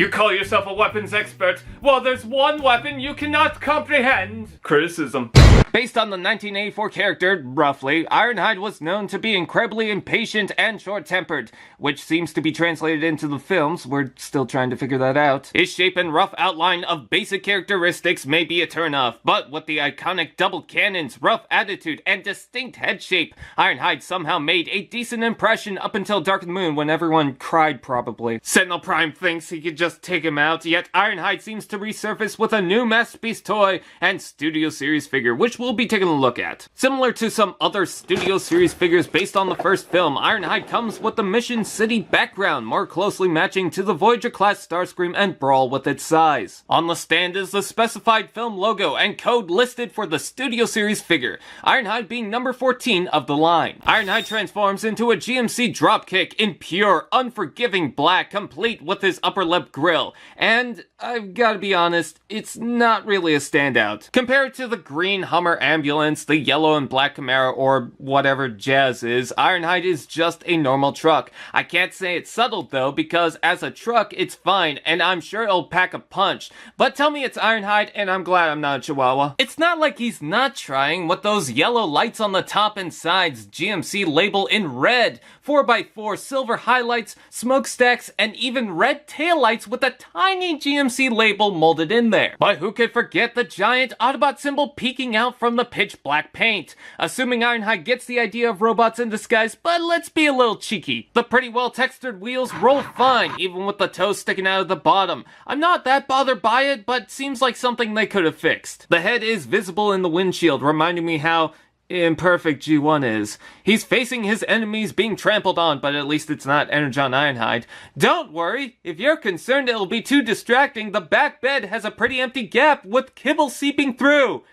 You call yourself a weapons expert? Well, there's one weapon you cannot comprehend. Criticism. Based on the 1984 character, roughly, Ironhide was known to be incredibly impatient and short-tempered, which seems to be translated into the films. We're still trying to figure that out. His shape and rough outline of basic characteristics may be a turn-off, but with the iconic double cannons, rough attitude, and distinct head shape, Ironhide somehow made a decent impression up until Dark of the Moon when everyone cried, probably. Sentinel Prime thinks he could just take him out, yet Ironhide seems to resurface with a new Masterpiece toy and Studio Series figure, which we'll be taking a look at. Similar to some other Studio Series figures based on the first film, Ironhide comes with the Mission City background, more closely matching to the Voyager-class Starscream and Brawl with its size. On the stand is the specified film logo and code listed for the Studio Series figure, Ironhide being number 14 of the line. Ironhide transforms into a GMC dropkick in pure, unforgiving black, complete with his upper lip grill, and I've gotta be honest, it's not really a standout. Compared to the green Hummer ambulance, the yellow and black Camaro, or whatever jazz is, Ironhide is just a normal truck. I can't say it's subtle though, because as a truck, it's fine, and I'm sure it'll pack a punch. But tell me it's Ironhide, and I'm glad I'm not a Chihuahua. It's not like he's not trying with those yellow lights on the top and sides, GMC label in red, 4x4 silver highlights, smokestacks, and even red taillights with a tiny GMC label molded in there. But who could forget the giant Autobot symbol peeking out from the pitch black paint? Assuming Ironhide gets the idea of robots in disguise, but let's be a little cheeky. The pretty well textured wheels roll fine, even with the toes sticking out of the bottom. I'm not that bothered by it, but seems like something they could have fixed. The head is visible in the windshield, reminding me how imperfect G1 is. He's facing his enemies being trampled on, but at least it's not Energon Ironhide. Don't worry, if you're concerned it'll be too distracting, the back bed has a pretty empty gap with kibble seeping through.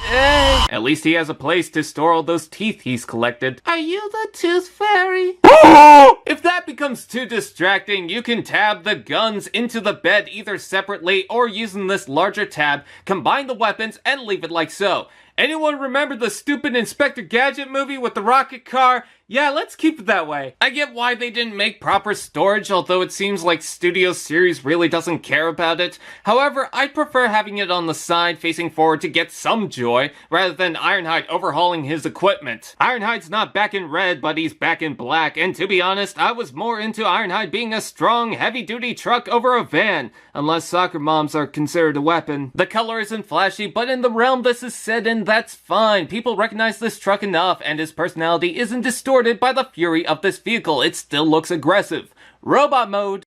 At least he has a place to store all those teeth he's collected. Are you the Tooth Fairy? If that becomes too distracting, you can tab the guns into the bed either separately or using this larger tab, combine the weapons and leave it like so. Anyone remember the stupid Inspector Gadget movie with the rocket car? Yeah, let's keep it that way. I get why they didn't make proper storage, although it seems like Studio Series really doesn't care about it. However, I prefer having it on the side facing forward to get some joy, rather than Ironhide overhauling his equipment. Ironhide's not back in red, but he's back in black, and to be honest, I was more into Ironhide being a strong, heavy-duty truck over a van, unless soccer moms are considered a weapon. The color isn't flashy, but in the realm this is set in, that's fine. People recognize this truck enough, and his personality isn't distorted by the fury of this vehicle. It still looks aggressive. Robot mode.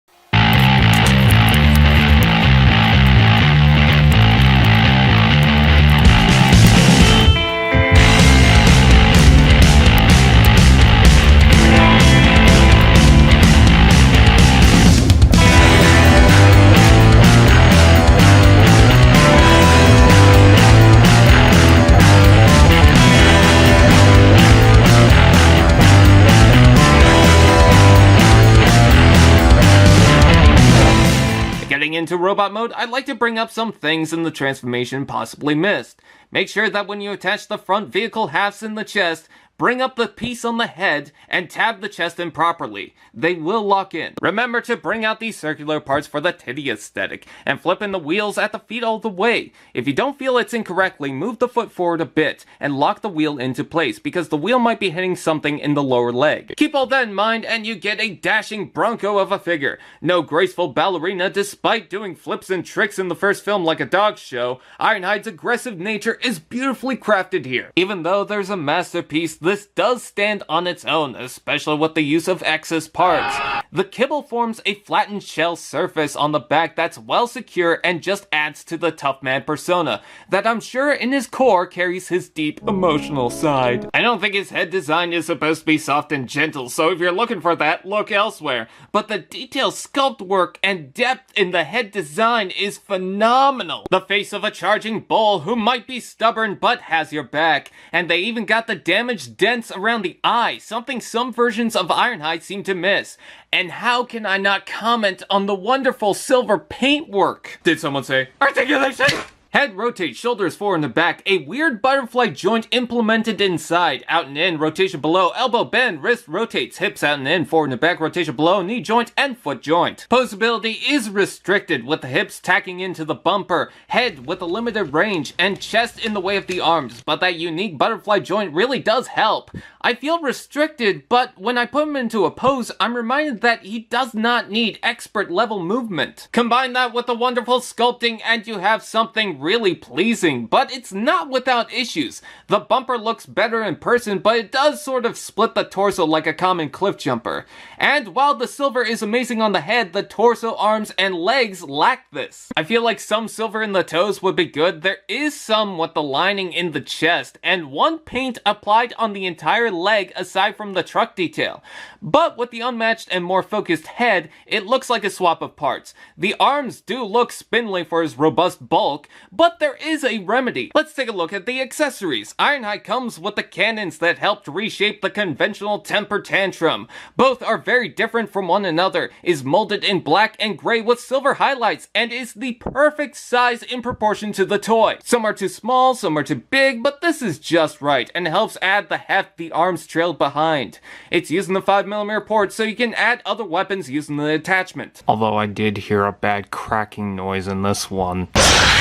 Getting into robot mode, I'd like to bring up some things in the transformation possibly missed. Make sure that when you attach the front vehicle halves in the chest, bring up the piece on the head and tab the chest in properly. They will lock in. Remember to bring out these circular parts for the titty aesthetic and flip in the wheels at the feet all the way. If you don't feel it's incorrectly, move the foot forward a bit and lock the wheel into place because the wheel might be hitting something in the lower leg. Keep all that in mind and you get a dashing bronco of a figure. No graceful ballerina despite doing flips and tricks in the first film like a dog show. Ironhide's aggressive nature is beautifully crafted here. Even though there's a masterpiece, this does stand on its own, especially with the use of excess parts. The kibble forms a flattened shell surface on the back that's well secure and just adds to the tough man persona, that I'm sure in his core carries his deep emotional side. I don't think his head design is supposed to be soft and gentle, so if you're looking for that, look elsewhere. But the detailed sculpt work and depth in the head design is phenomenal. The face of a charging bull who might be stubborn but has your back, and they even got the damaged dents around the eye, something some versions of Ironhide seem to miss. And how can I not comment on the wonderful silver paintwork? Did someone say articulation? Head rotates, shoulders forward and back, a weird butterfly joint implemented inside, out and in, rotation below, elbow bend, wrist rotates, hips out and in, forward and back, rotation below, knee joint and foot joint. Posability is restricted, with the hips tacking into the bumper, head with a limited range, and chest in the way of the arms, but that unique butterfly joint really does help. I feel restricted, but when I put him into a pose, I'm reminded that he does not need expert level movement. Combine that with the wonderful sculpting and you have something really pleasing, but it's not without issues. The bumper looks better in person, but it does sort of split the torso like a common cliff jumper. And while the silver is amazing on the head, the torso, arms, and legs lack this. I feel like some silver in the toes would be good. There is some with the lining in the chest, and one paint applied on the entire leg aside from the truck detail. But with the unmatched and more focused head, it looks like a swap of parts. The arms do look spindly for his robust bulk, but there is a remedy. Let's take a look at the accessories. Ironhide comes with the cannons that helped reshape the conventional temper tantrum. Both are very different from one another, is molded in black and gray with silver highlights, and is the perfect size in proportion to the toy. Some are too small, some are too big, but this is just right, and helps add the heft the arms trailed behind. It's using the 5mm port, so you can add other weapons using the attachment. Although I did hear a bad cracking noise in this one.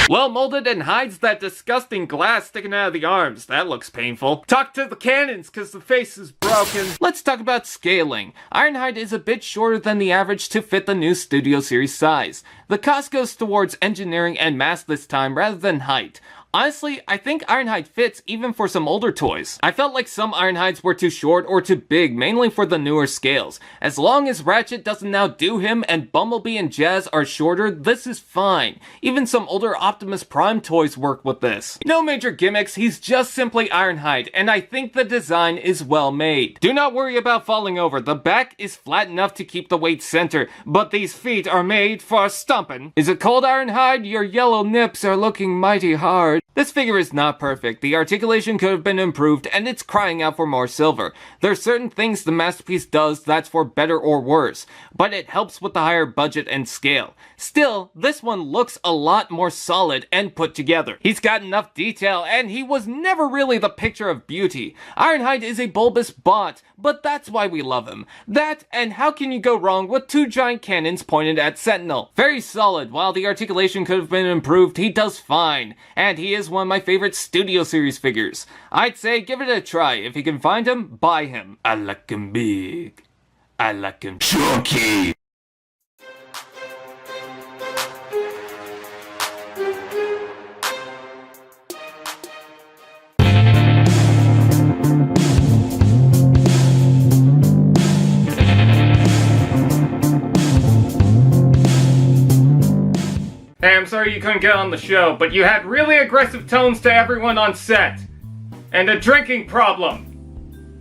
Well molded and hides that disgusting glass sticking out of the arms. That looks painful. Talk to the cannons, cause the face is broken. Let's talk about scaling. Ironhide is a bit shorter than the average to fit the new Studio Series size. The cost goes towards engineering and mass this time rather than height. Honestly, I think Ironhide fits even for some older toys. I felt like some Ironhides were too short or too big, mainly for the newer scales. As long as Ratchet doesn't outdo him and Bumblebee and Jazz are shorter, this is fine. Even some older Optimus Prime toys work with this. No major gimmicks, he's just simply Ironhide, and I think the design is well made. Do not worry about falling over, the back is flat enough to keep the weight center, but these feet are made for stomping. Is it cold, Ironhide? Your yellow nips are looking mighty hard. This figure is not perfect, the articulation could have been improved, and it's crying out for more silver. There are certain things the masterpiece does that's for better or worse, but it helps with the higher budget and scale. Still, this one looks a lot more solid and put together. He's got enough detail, and he was never really the picture of beauty. Ironhide is a bulbous bot, but that's why we love him. That, and how can you go wrong with two giant cannons pointed at Sentinel? Very solid, while the articulation could have been improved, he does fine, and he is one of my favorite Studio Series figures. I'd say give it a try. If you can find him, buy him. I like him big. I like him chunky. Hey, I'm sorry you couldn't get on the show, but you had really aggressive tones to everyone on set. And a drinking problem.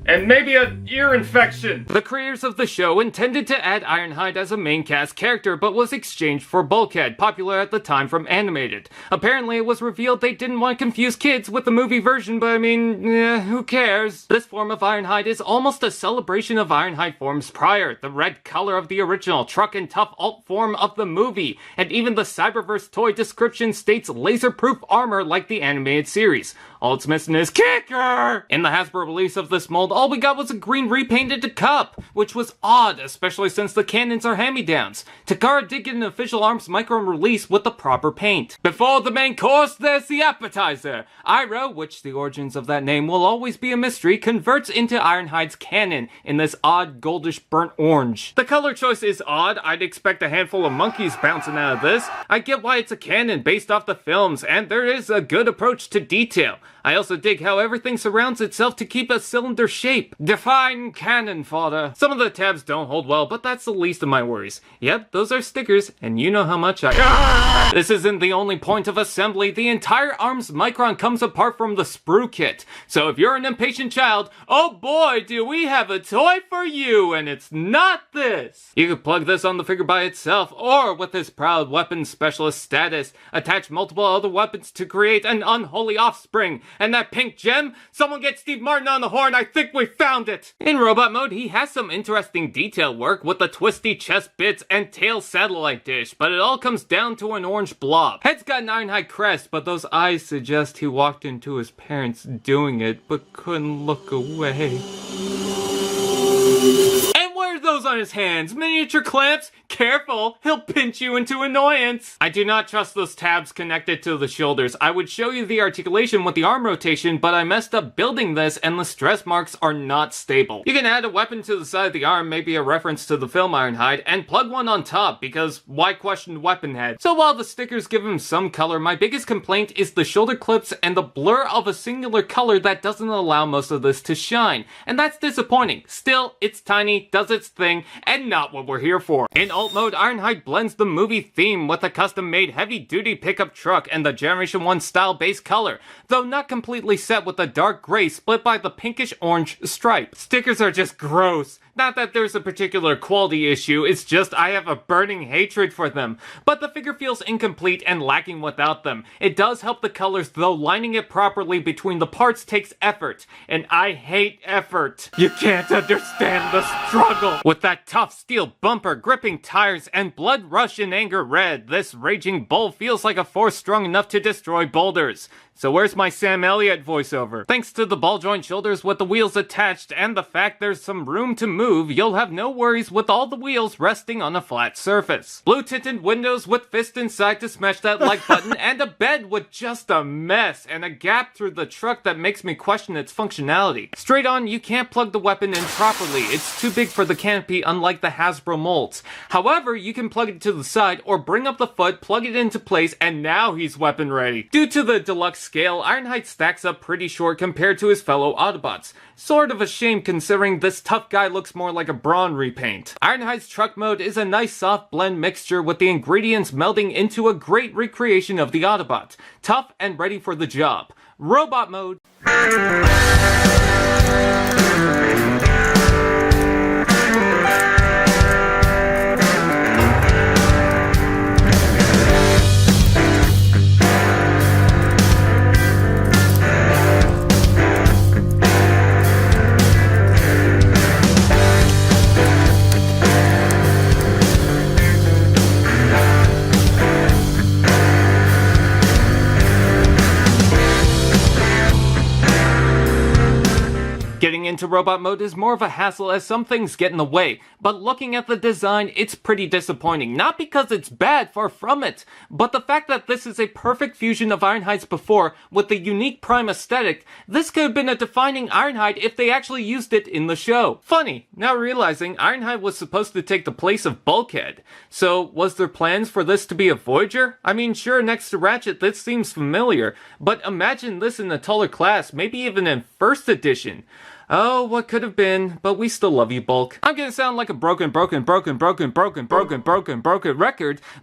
And maybe an ear infection. The creators of the show intended to add Ironhide as a main cast character, but was exchanged for Bulkhead, popular at the time from animated. Apparently it was revealed they didn't want to confuse kids with the movie version, but I mean, who cares? This form of Ironhide is almost a celebration of Ironhide forms prior, the red color of the original, truck and tough alt form of the movie, and even the Cyberverse toy description states laser-proof armor like the animated series. All it's missing is kicker! In the Hasbro release of this mold, all we got was a green repainted cup, which was odd, especially since the cannons are hand-me-downs. Takara did get an official Arms Micron release with the proper paint. Before the main course, there's the appetizer. Iroh, which the origins of that name will always be a mystery, converts into Ironhide's cannon in this odd goldish burnt orange. The color choice is odd. I'd expect a handful of monkeys bouncing out of this. I get why it's a cannon based off the films, and there is a good approach to detail. I also dig how everything surrounds itself to keep a cylinder shape. Define cannon fodder. Some of the tabs don't hold well, but that's the least of my worries. Yep, those are stickers, and you know how much I... This isn't the only point of assembly. The entire Arms Micron comes apart from the sprue kit. So if you're an impatient child, oh boy, do we have a toy for you, and it's not this. You could plug this on the figure by itself, or with his proud weapons specialist status, attach multiple other weapons to create an unholy offspring. And that pink gem? Someone get Steve Martin on the horn, I think we found it! In robot mode, he has some interesting detail work with the twisty chest bits and tail satellite dish, but it all comes down to an orange blob. Head's got an Ironhide crest, but those eyes suggest he walked into his parents doing it, but couldn't look away. And what are those on his hands? Miniature clamps? Careful, he'll pinch you into annoyance. I do not trust those tabs connected to the shoulders. I would show you the articulation with the arm rotation, but I messed up building this and the stress marks are not stable. You can add a weapon to the side of the arm, maybe a reference to the film Ironhide, and plug one on top, because why question weapon head? So while the stickers give him some color, my biggest complaint is the shoulder clips and the blur of a singular color that doesn't allow most of this to shine. And that's disappointing. Still, it's tiny, does its thing, and not what we're here for. In alt mode, Ironhide blends the movie theme with a custom-made heavy-duty pickup truck and the Generation 1 style base color, though not completely set with a dark gray split by the pinkish-orange stripe. Stickers are just gross. Not that there's a particular quality issue, it's just I have a burning hatred for them. But the figure feels incomplete and lacking without them. It does help the colors, though lining it properly between the parts takes effort. And I hate effort. You can't understand the struggle. With that tough steel bumper, gripping tires, and blood rush in anger red, this raging bull feels like a force strong enough to destroy boulders. So where's my Sam Elliott voiceover? Thanks to the ball joint shoulders with the wheels attached and the fact there's some room to move, you'll have no worries with all the wheels resting on a flat surface. Blue tinted windows with fist inside to smash that like button, and a bed with just a mess and a gap through the truck that makes me question its functionality. Straight on, you can't plug the weapon in properly. It's too big for the canopy, unlike the Hasbro molds. However, you can plug it to the side or bring up the foot, plug it into place, and now he's weapon ready. Due to the deluxe scale, Ironhide stacks up pretty short compared to his fellow Autobots. Sort of a shame considering this tough guy looks more like a Brawn repaint. Ironhide's truck mode is a nice soft blend mixture with the ingredients melding into a great recreation of the Autobot. Tough and ready for the job. Robot mode. Getting into robot mode is more of a hassle as some things get in the way, but looking at the design, it's pretty disappointing. Not because it's bad, far from it, but the fact that this is a perfect fusion of Ironhide's before with the unique Prime aesthetic. This could have been a defining Ironhide if they actually used it in the show. Funny, now realizing Ironhide was supposed to take the place of Bulkhead. So, was there plans for this to be a Voyager? I mean, sure, next to Ratchet this seems familiar, but imagine this in a taller class, maybe even in first edition. Oh, what could have been, but we still love you, Bulk. I'm gonna sound like a broken record,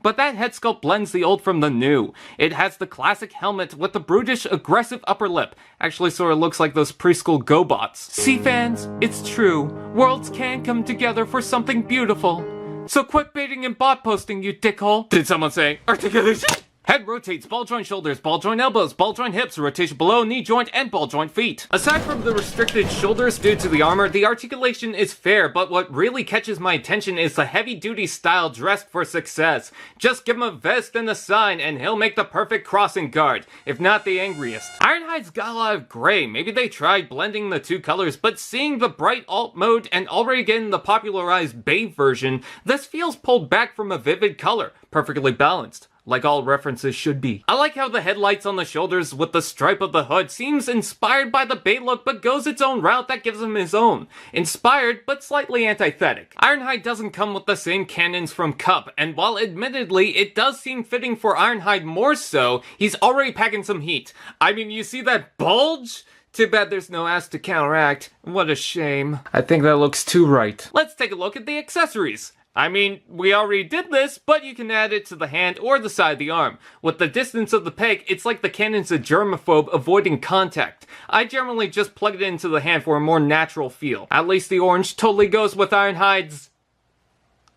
but that head sculpt blends the old from the new. It has the classic helmet with the brutish, aggressive upper lip. Actually sort of looks like those preschool GoBots. See, fans, it's true. Worlds can come together for something beautiful. So quit baiting and bot posting, you dickhole. Did someone say articulation? Head rotates, ball joint shoulders, ball joint elbows, ball joint hips, rotation below, knee joint, and ball joint feet. Aside from the restricted shoulders due to the armor, the articulation is fair, but what really catches my attention is the heavy-duty style dressed for success. Just give him a vest and a sign, and he'll make the perfect crossing guard, if not the angriest. Ironhide's got a lot of gray. Maybe they tried blending the two colors, but seeing the bright alt mode and already getting the popularized beige version, this feels pulled back from a vivid color, perfectly balanced. Like all references should be. I like how the headlights on the shoulders with the stripe of the hood seems inspired by the Bay look but goes its own route that gives him his own. Inspired but slightly antithetic. Ironhide doesn't come with the same cannons from Cup, and while admittedly it does seem fitting for Ironhide more so, he's already packing some heat. I mean, you see that bulge? Too bad there's no ass to counteract. What a shame. I think that looks too right. Let's take a look at the accessories. I mean, we already did this, but you can add it to the hand or the side of the arm. With the distance of the peg, it's like the cannon's a germaphobe avoiding contact. I generally just plug it into the hand for a more natural feel. At least the orange totally goes with Ironhide's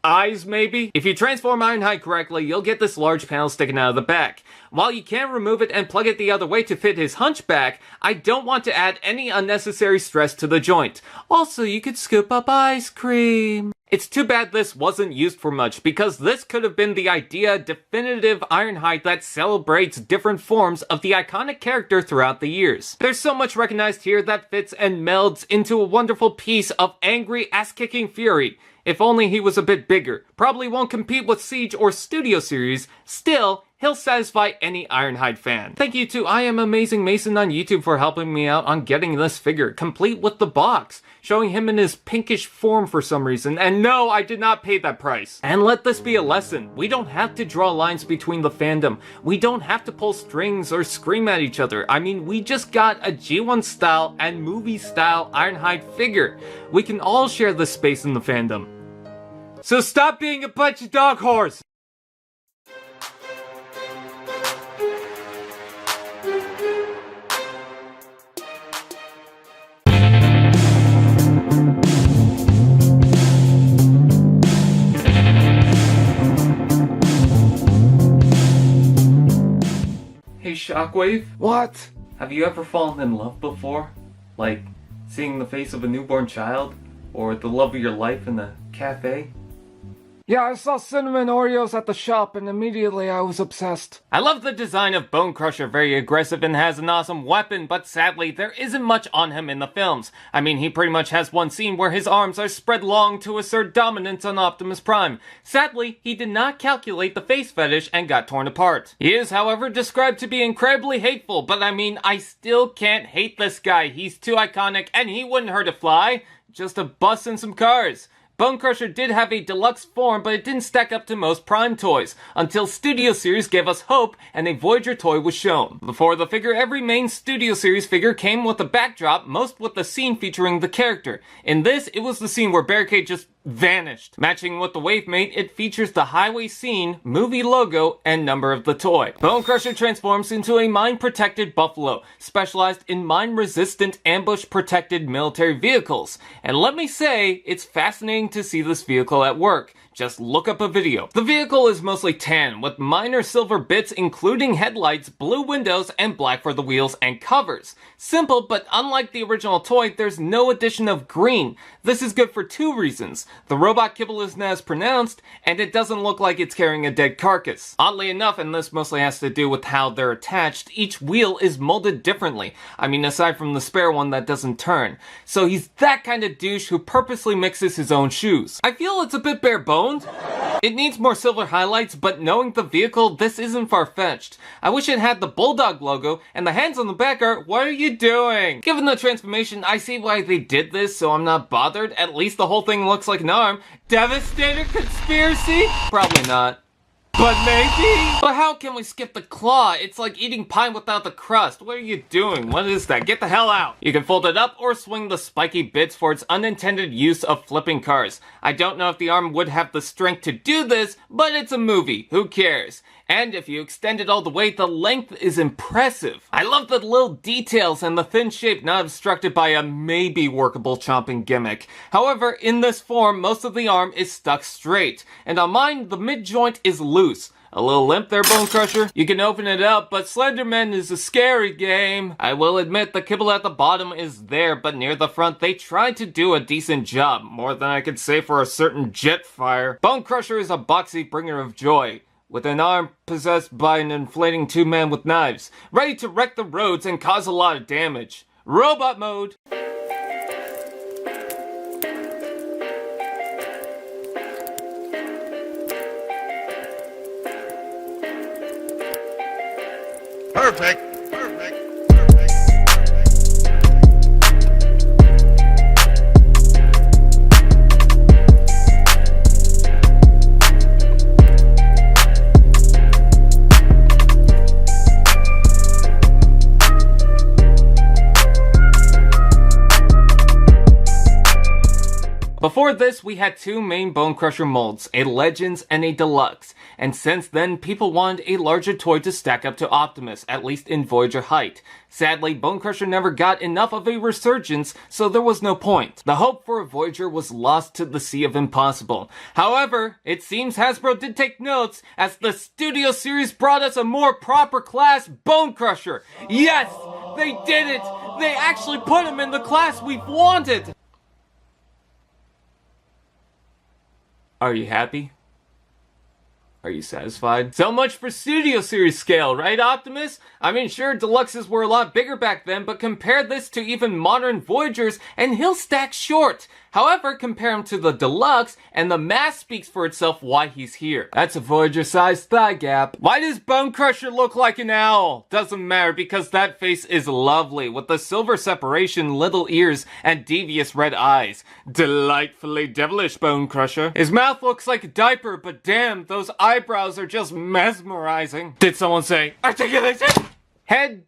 eyes, maybe? If you transform Ironhide correctly, you'll get this large panel sticking out of the back. While you can remove it and plug it the other way to fit his hunchback, I don't want to add any unnecessary stress to the joint. Also, you could scoop up ice cream. It's too bad this wasn't used for much, because this could have been the definitive Ironhide that celebrates different forms of the iconic character throughout the years. There's so much recognized here that fits and melds into a wonderful piece of angry, ass-kicking fury. If only he was a bit bigger. Probably won't compete with Siege or Studio Series. Still, he'll satisfy any Ironhide fan. Thank you to I Am Amazing Mason on YouTube for helping me out on getting this figure, complete with the box, showing him in his pinkish form for some reason, and no, I did not pay that price. And let this be a lesson. We don't have to draw lines between the fandom. We don't have to pull strings or scream at each other. I mean, we just got a G1 style and movie style Ironhide figure. We can all share this space in the fandom. So stop being a bunch of dog whores! Hey Shockwave? What? Have you ever fallen in love before? Like, seeing the face of a newborn child? Or the love of your life in a cafe? Yeah, I saw cinnamon Oreos at the shop and immediately I was obsessed. I love the design of Bonecrusher, very aggressive and has an awesome weapon, but sadly there isn't much on him in the films. I mean, he pretty much has one scene where his arms are spread long to assert dominance on Optimus Prime. Sadly, he did not calculate the face fetish and got torn apart. He is, however, described to be incredibly hateful, but I mean, I still can't hate this guy. He's too iconic and he wouldn't hurt a fly. Just a bus and some cars. Bonecrusher did have a deluxe form, but it didn't stack up to most Prime toys, until Studio Series gave us hope and a Voyager toy was shown. Before the figure, every main Studio Series figure came with a backdrop, most with the scene featuring the character. In this, it was the scene where Barricade just vanished. Matching with the Wavemate, it features the highway scene, movie logo, and number of the toy. Bonecrusher transforms into a mine-protected buffalo, specialized in mine-resistant, ambush-protected military vehicles. And let me say, it's fascinating to see this vehicle at work. Just look up a video. The vehicle is mostly tan, with minor silver bits including headlights, blue windows, and black for the wheels and covers. Simple, but unlike the original toy, there's no addition of green. This is good for two reasons. The robot kibble isn't as pronounced, and it doesn't look like it's carrying a dead carcass. Oddly enough, and this mostly has to do with how they're attached, each wheel is molded differently. I mean, aside from the spare one that doesn't turn. So he's that kind of douche who purposely mixes his own shoes. I feel it's a bit bare bones. It needs more silver highlights, but knowing the vehicle, this isn't far-fetched. I wish it had the Bulldog logo, and the hands on the back are, what are you doing? Given the transformation, I see why they did this, so I'm not bothered. At least the whole thing looks like an arm. Devastator conspiracy? Probably not. But maybe? But how can we skip the claw? It's like eating pie without the crust. What are you doing? What is that? Get the hell out! You can fold it up or swing the spiky bits for its unintended use of flipping cars. I don't know if the arm would have the strength to do this, but it's a movie. Who cares? And if you extend it all the way, the length is impressive. I love the little details and the thin shape not obstructed by a maybe workable chomping gimmick. However, in this form, most of the arm is stuck straight, and on mine, the mid-joint is loose. A little limp there, Bonecrusher. You can open it up, but Slenderman is a scary game. I will admit the kibble at the bottom is there, but near the front they tried to do a decent job. More than I could say for a certain Jetfire. Bonecrusher is a boxy bringer of joy, with an arm possessed by an inflating two-man with knives, ready to wreck the roads and cause a lot of damage. Robot mode! Perfect. Before this, we had two main Bonecrusher molds, a Legends and a Deluxe, and since then, people wanted a larger toy to stack up to Optimus, at least in Voyager height. Sadly, Bonecrusher never got enough of a resurgence, so there was no point. The hope for a Voyager was lost to the Sea of Impossible. However, it seems Hasbro did take notes, as the Studio Series brought us a more proper class Bonecrusher. Yes! They did it! They actually put him in the class we've wanted! Are you happy? Are you satisfied? So much for Studio Series scale, right, Optimus? I mean, sure, Deluxes were a lot bigger back then, but compare this to even modern Voyagers, and he'll stack short. However, compare him to the Deluxe, and the math speaks for itself why he's here. That's a Voyager-sized thigh gap. Why does Bonecrusher look like an owl? Doesn't matter, because that face is lovely, with the silver separation, little ears, and devious red eyes. Delightfully devilish, Bonecrusher. His mouth looks like a diaper, but damn, those eyebrows are just mesmerizing. Did someone say, articulation? Head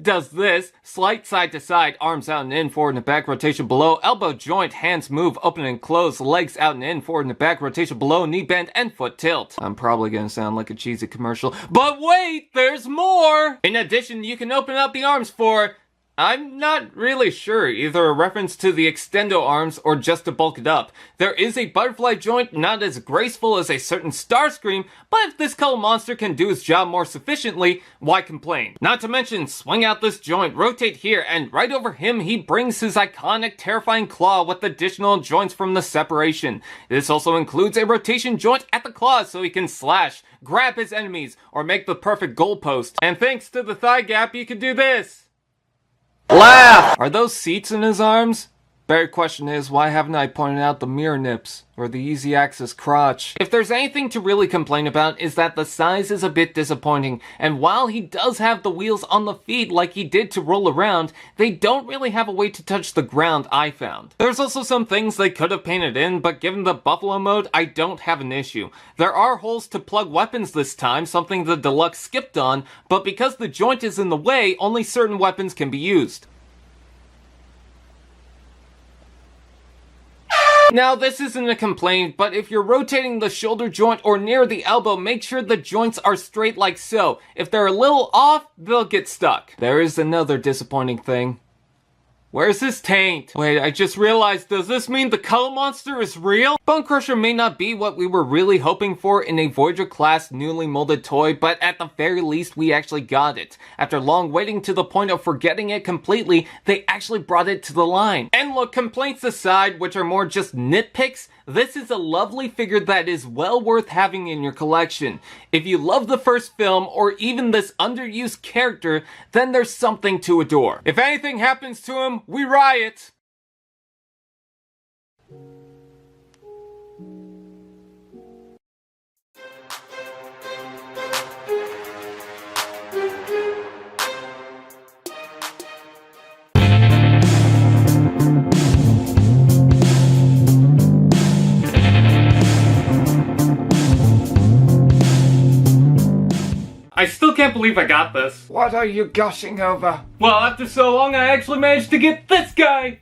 does this, slight side to side, arms out and in, forward and back, rotation below, elbow joint, hands move, open and close, legs out and in, forward and back, rotation below, knee bend, and foot tilt. I'm probably gonna sound like a cheesy commercial, but wait, there's more! In addition, you can open up the arms for, I'm not really sure, either a reference to the extendo arms or just to bulk it up. There is a butterfly joint, not as graceful as a certain Starscream, but if this color monster can do his job more sufficiently, why complain? Not to mention, swing out this joint, rotate here, and right over him he brings his iconic terrifying claw with additional joints from the separation. This also includes a rotation joint at the claws so he can slash, grab his enemies, or make the perfect goalpost. And thanks to the thigh gap, you can do this. Laugh! Are those seats in his arms? Better question is, why haven't I pointed out the mirror nips, or the easy access crotch? If there's anything to really complain about, is that the size is a bit disappointing, and while he does have the wheels on the feet like he did to roll around, they don't really have a way to touch the ground, I found. There's also some things they could have painted in, but given the Buffalo mode, I don't have an issue. There are holes to plug weapons this time, something the Deluxe skipped on, but because the joint is in the way, only certain weapons can be used. Now, this isn't a complaint, but if you're rotating the shoulder joint or near the elbow, make sure the joints are straight like so. If they're a little off, they'll get stuck. There is another disappointing thing. Where's his taint? Wait, I just realized, does this mean the color monster is real? Bonecrusher may not be what we were really hoping for in a Voyager class newly molded toy, but at the very least we actually got it. After long waiting to the point of forgetting it completely, they actually brought it to the line. And look, complaints aside, which are more just nitpicks, this is a lovely figure that is well worth having in your collection. If you love the first film, or even this underused character, then there's something to adore. If anything happens to him, we riot! I still can't believe I got this. What are you gushing over? Well, after so long, I actually managed to get this guy!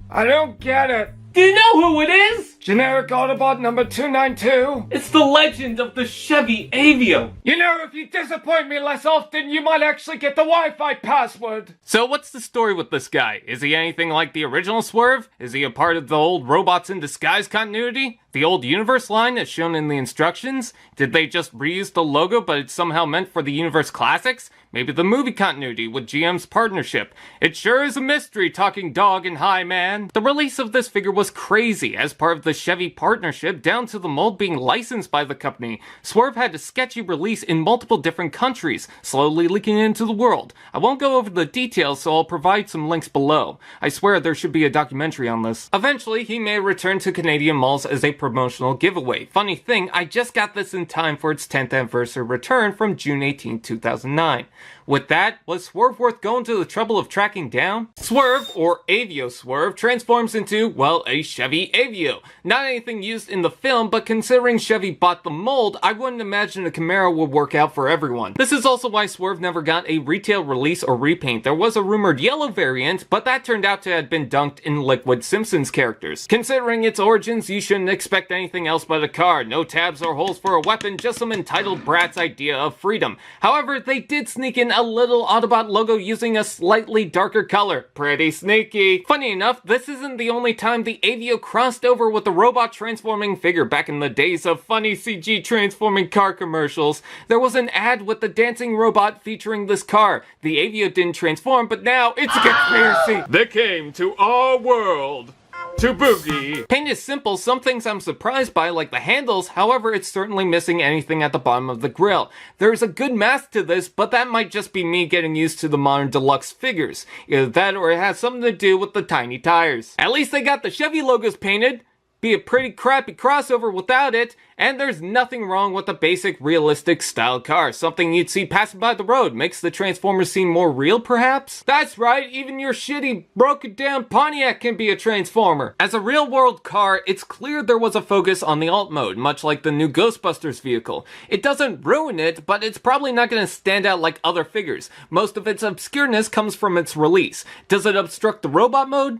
I don't get it. Do you know who it is? Generic Autobot number 292? It's the legend of the Chevy Aveo. You know, if you disappoint me less often, you might actually get the Wi-Fi password. So what's the story with this guy? Is he anything like the original Swerve? Is he a part of the old Robots in Disguise continuity? The old Universe line as shown in the instructions? Did they just reuse the logo but it's somehow meant for the Universe Classics? Maybe the movie continuity with GM's partnership. It sure is a mystery, talking dog and high man. The release of this figure was crazy as part of the Chevy partnership, down to the mold being licensed by the company. Swerve had a sketchy release in multiple different countries, slowly leaking into the world. I won't go over the details, so I'll provide some links below. I swear there should be a documentary on this. Eventually, he may return to Canadian malls as a promotional giveaway. Funny thing, I just got this in time for its 10th anniversary return from June 18, 2009. With that, was Swerve worth going to the trouble of tracking down? Swerve, or Aveo Swerve, transforms into, well, a Chevy Aveo. Not anything used in the film, but considering Chevy bought the mold, I wouldn't imagine a Camaro would work out for everyone. This is also why Swerve never got a retail release or repaint. There was a rumored yellow variant, but that turned out to have been dunked in liquid Simpsons characters. Considering its origins, you shouldn't expect anything else but a car. No tabs or holes for a weapon, just some entitled brat's idea of freedom. However, they did sneak in a little Autobot logo using a slightly darker color. Pretty sneaky. Funny enough, this isn't the only time the Aveo crossed over with the robot transforming figure back in the days of funny CG transforming car commercials. There was an ad with the dancing robot featuring this car. The Aveo didn't transform, but now it's a conspiracy. They came to our world to boogie. Paint is simple. Some things I'm surprised by, like the handles. However, it's certainly missing anything at the bottom of the grille. There's a good mask to this, but that might just be me getting used to the modern deluxe figures. Either that or it has something to do with the tiny tires. At least they got the Chevy logos painted. Be a pretty crappy crossover without it, and there's nothing wrong with a basic realistic style car. Something you'd see passing by the road. Makes the Transformers seem more real, perhaps? That's right, even your shitty, broken down Pontiac can be a Transformer. As a real world car, it's clear there was a focus on the alt mode, much like the new Ghostbusters vehicle. It doesn't ruin it, but it's probably not going to stand out like other figures. Most of its obscureness comes from its release. Does it obstruct the robot mode?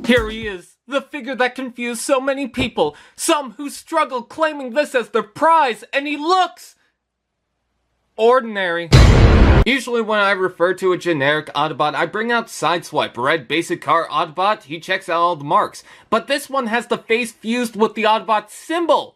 Here he is, the figure that confused so many people, some who struggle claiming this as their prize, and he looks ordinary. Usually when I refer to a generic Autobot, I bring out Sideswipe, red basic car Autobot. He checks out all the marks. But this one has the face fused with the Autobot symbol.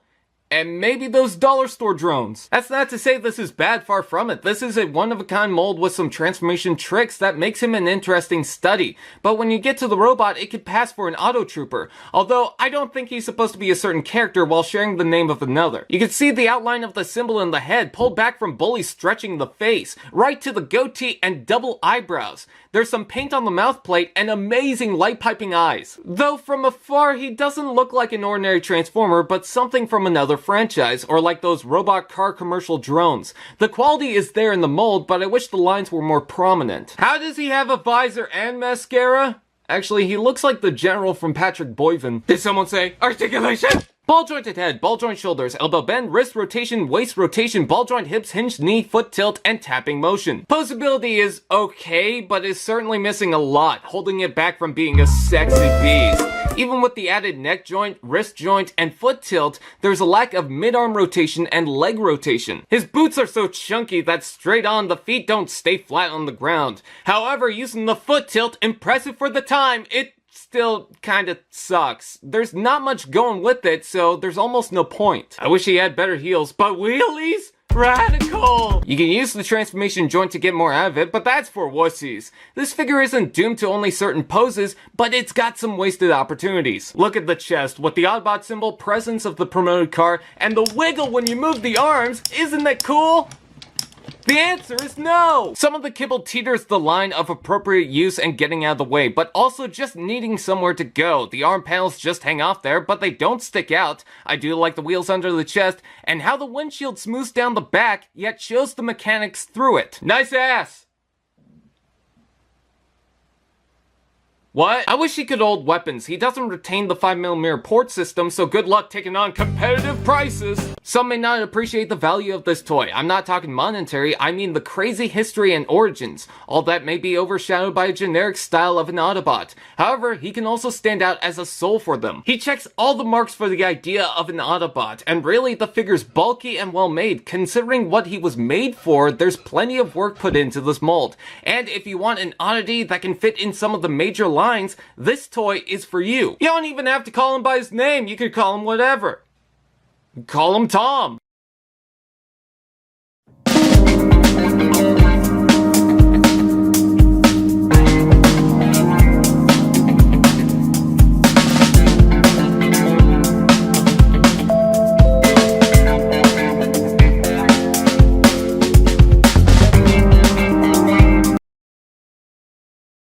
And maybe those dollar store drones. That's not to say this is bad, far from it. This is a one-of-a-kind mold with some transformation tricks that makes him an interesting study. But when you get to the robot, it could pass for an auto trooper. Although, I don't think he's supposed to be a certain character while sharing the name of another. You can see the outline of the symbol in the head, pulled back from Bully stretching the face, right to the goatee and double eyebrows. There's some paint on the mouth plate and amazing light-piping eyes. Though from afar, he doesn't look like an ordinary Transformer, but something from another franchise, or like those robot car commercial drones. The quality is there in the mold, but I wish the lines were more prominent. How does he have a visor and mascara? Actually, he looks like the general from Patrick Boyven. Did someone say articulation? Ball jointed head, ball joint shoulders, elbow bend, wrist rotation, waist rotation, ball joint hips, hinged knee, foot tilt, and tapping motion. Posability is okay, but is certainly missing a lot, holding it back from being a sexy beast. Even with the added neck joint, wrist joint, and foot tilt, there's a lack of mid-arm rotation and leg rotation. His boots are so chunky that straight on, the feet don't stay flat on the ground. However, using the foot tilt, impressive for the time, it still kinda sucks. There's not much going with it, so there's almost no point. I wish he had better heels, but wheelies? Radical! You can use the transformation joint to get more out of it, but that's for wussies. This figure isn't doomed to only certain poses, but it's got some wasted opportunities. Look at the chest, with the Autobot symbol, presence of the promoted car, and the wiggle when you move the arms. Isn't that cool? The answer is no! Some of the kibble teeters the line of appropriate use and getting out of the way, but also just needing somewhere to go. The arm panels just hang off there, but they don't stick out. I do like the wheels under the chest, and how the windshield smooths down the back, yet shows the mechanics through it. Nice ass! What? I wish he could hold weapons. He doesn't retain the 5mm port system, so good luck taking on competitive prices. Some may not appreciate the value of this toy. I'm not talking monetary, I mean the crazy history and origins. All that may be overshadowed by a generic style of an Autobot. However, he can also stand out as a soul for them. He checks all the marks for the idea of an Autobot, and really the figure's bulky and well made. Considering what he was made for, there's plenty of work put into this mold. And if you want an oddity that can fit in some of the major lines, this toy is for you. You don't even have to call him by his name, you could call him whatever. Call him Tom.